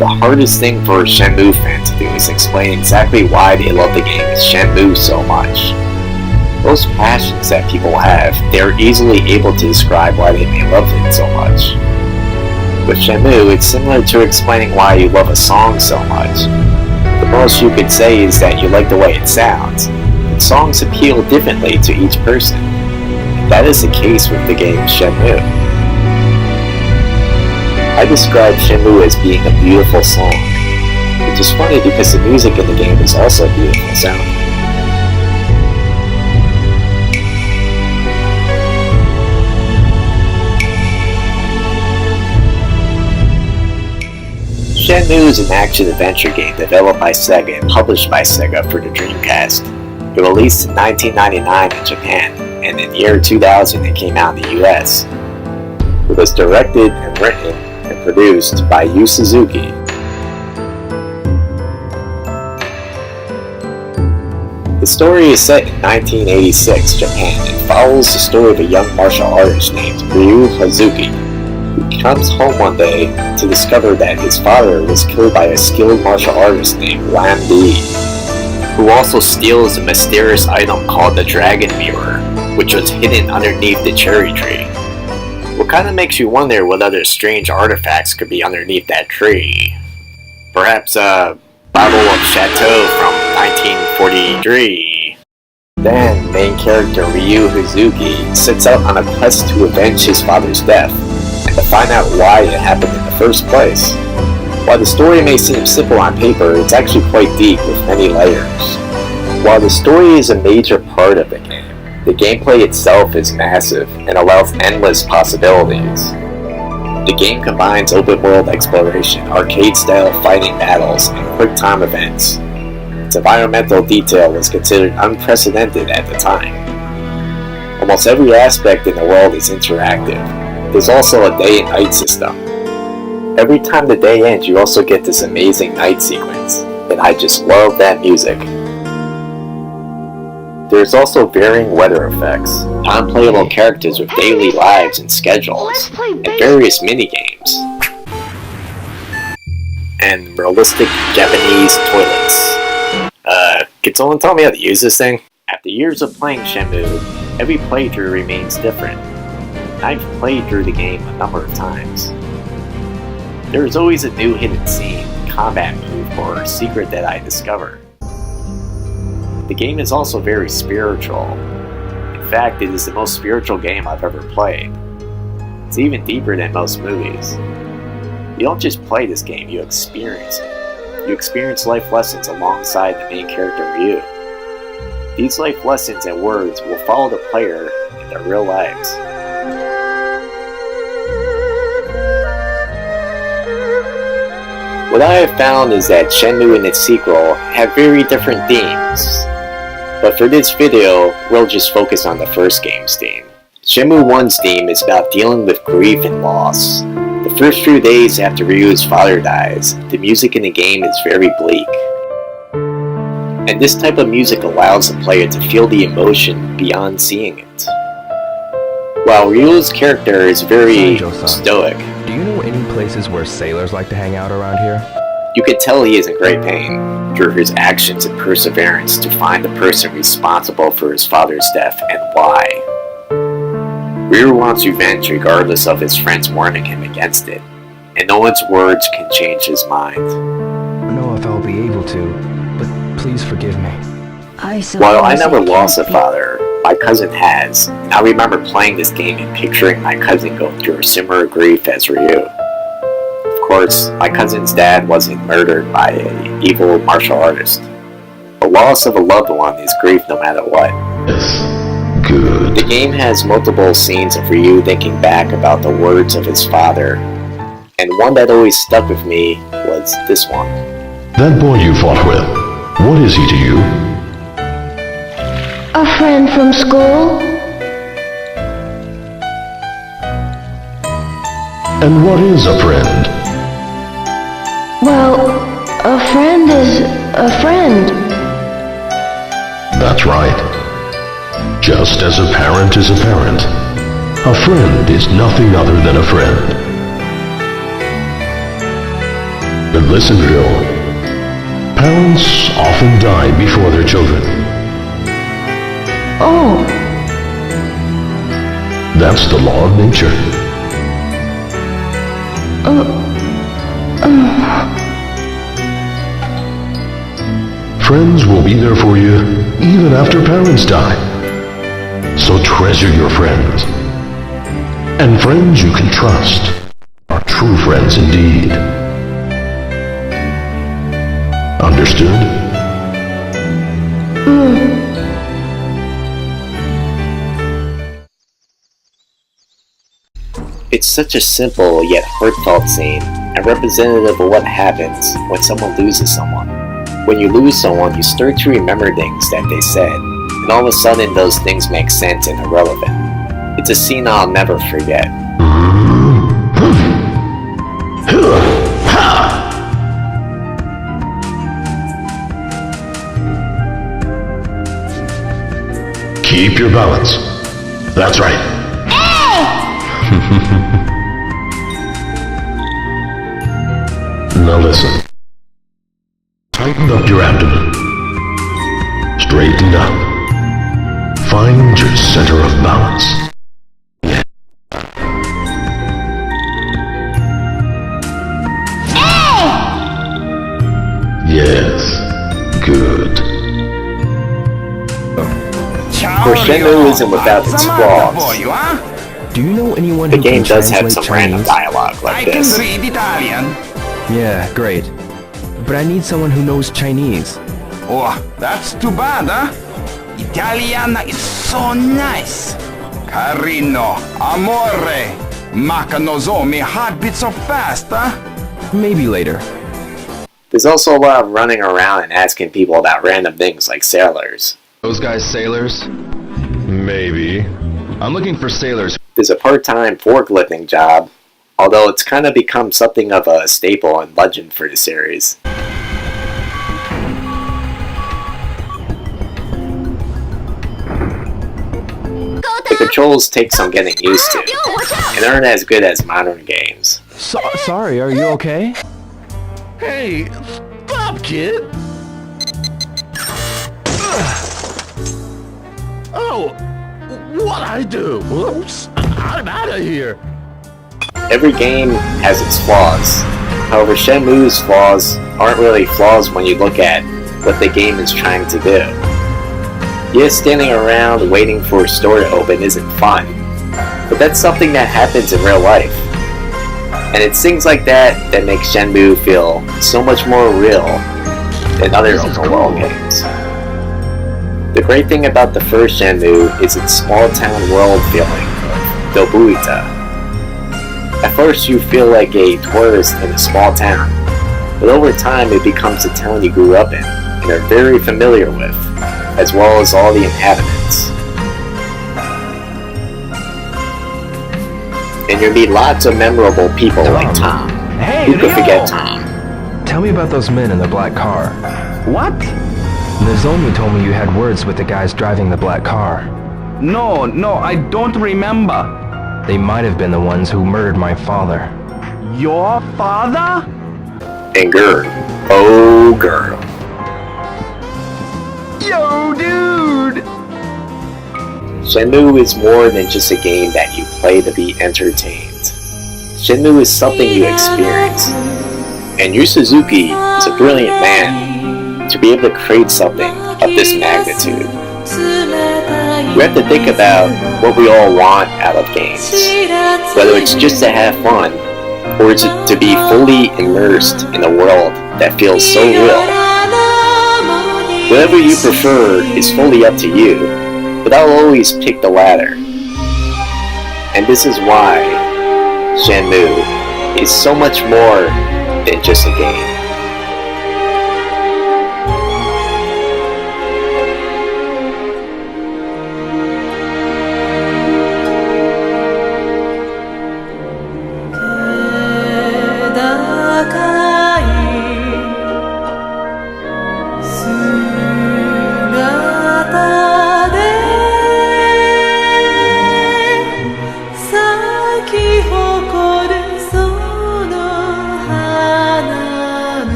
The hardest thing for a Shenmue fan to do is explain exactly why they love the game Shenmue so much. Those passions that people have, they are easily able to describe why they may love it so much. With Shenmue, it's similar to explaining why you love a song so much. The most you could say is that you like the way it sounds, but songs appeal differently to each person. And that is the case with the game Shenmue. I describe Shenmue as being a beautiful song, which is funny because the music in the game is also beautiful sounding. Shenmue is an action-adventure game developed by Sega and published by Sega for the Dreamcast. It released in 1999 in Japan, and in the year 2000 it came out in the US. It was directed and written and produced by Yu Suzuki. The story is set in 1986 Japan and follows the story of a young martial artist named Ryu Hazuki, who comes home one day to discover that his father was killed by a skilled martial artist named Lam Di, who also steals a mysterious item called the Dragon Mirror, which was hidden underneath the cherry tree. What kind of makes you wonder what other strange artifacts could be underneath that tree? Perhaps a bottle of Chateau from 1943. Then, main character Ryu Hazuki sets out on a quest to avenge his father's death, and to find out why it happened in the first place. While the story may seem simple on paper, it's actually quite deep with many layers. While the story is a major part of the game, the gameplay itself is massive and allows endless possibilities. The game combines open-world exploration, arcade-style fighting battles, and quick-time events. Its environmental detail was considered unprecedented at the time. Almost every aspect in the world is interactive. There's also a day and night system. Every time the day ends, you also get this amazing night sequence, and I just love that music. There's also varying weather effects, non-playable characters with daily lives and schedules, and various minigames, and realistic Japanese toilets. Can someone tell me how to use this thing? After years of playing Shenmue, every playthrough remains different. I've played through the game a number of times. There is always a new hidden scene, combat move, or secret that I discover. The game is also very spiritual. In fact, it is the most spiritual game I've ever played. It's even deeper than most movies. You don't just play this game, you experience it. You experience life lessons alongside the main character Ryu. These life lessons and words will follow the player in their real lives. What I have found is that Shenmue and its sequel have very different themes. But for this video, we'll just focus on the first game's theme. Shenmue 1's theme is about dealing with grief and loss. The first few days after Ryu's father dies, the music in the game is very bleak. And this type of music allows the player to feel the emotion beyond seeing it. While Ryu's character is very stoic, do you know any places where sailors like to hang out around here? You can tell he is in great pain through his actions and perseverance to find the person responsible for his father's death and why. Ryu wants revenge regardless of his friends warning him against it, and no one's words can change his mind. I don't know if I'll be able to, but please forgive me. While I never lost a father, my cousin has, and I remember playing this game and picturing my cousin going through a similar grief as Ryu. Of course, my cousin's dad wasn't murdered by an evil martial artist. The loss of a loved one is grief no matter what. Good. The game has multiple scenes of Ryu thinking back about the words of his father, and one that always stuck with me was this one. That boy you fought with, what is he to you? A friend from school. And what is a friend? Well, a friend is a friend. That's right. Just as a parent is a parent, a friend is nothing other than a friend. But listen, Ryo. Parents often die before their children. Oh, That's the law of nature. Friends will be there for you even after parents die. So treasure your friends. And friends you can trust are true friends indeed. Understood? It's such a simple yet heartfelt scene, and representative of what happens when someone loses someone. When you lose someone, you start to remember things that they said, and all of a sudden those things make sense and are relevant. It's a scene I'll never forget. Keep your balance. That's right. Now listen. Tighten up your abdomen. Straighten up. Find your center of balance. Yes. Good. For Shenmue isn't without its flaws. Do you know anyone The who game can does have translate some random Chinese? dialogue like I can this. read Italian. Yeah, great. But I need someone who knows Chinese. Oh, that's too bad, huh? Italian is so nice. Carino, amore, Makanozomi heartbeat so fast, huh? Maybe later. There's also a lot of running around and asking people about random things like sailors. Those guys sailors? Maybe. I'm looking for sailors. There's a part-time forklifting job, although it's kind of become something of a staple and legend for the series. The controls take some getting used to, and aren't as good as modern games. Sorry, are you okay? Hey, stop, kid! Oh, what I do? Oops, I'm out of here. Every game has its flaws. However, Shenmue's flaws aren't really flaws when you look at what the game is trying to do. Yes, standing around waiting for a store to open isn't fun, but that's something that happens in real life. And it's things like that that make Shenmue feel so much more real than other open world games. The great thing about the first Shenmue is its small town world feeling of Dobuita. At first you feel like a tourist in a small town, but over time it becomes a town you grew up in and are very familiar with, as well as all the inhabitants. And you meet lots of memorable people like Tom. Hey, Who could Ryo! forget Tom? Tell me about those men in the black car. What? Nozomi told me you had words with the guys driving the black car. No, I don't remember. They might have been the ones who murdered my father. Your father? And girl. Oh, girl. Yo, dude! Shenmue is more than just a game that you play to be entertained. Shenmue is something you experience. And Yu Suzuki is a brilliant man to be able to create something of this magnitude. We have to think about what we all want out of games. Whether it's just to have fun, or is it to be fully immersed in a world that feels so real. Whatever you prefer is fully up to you, but I'll always pick the latter. And this is why Shenmue is so much more than just a game.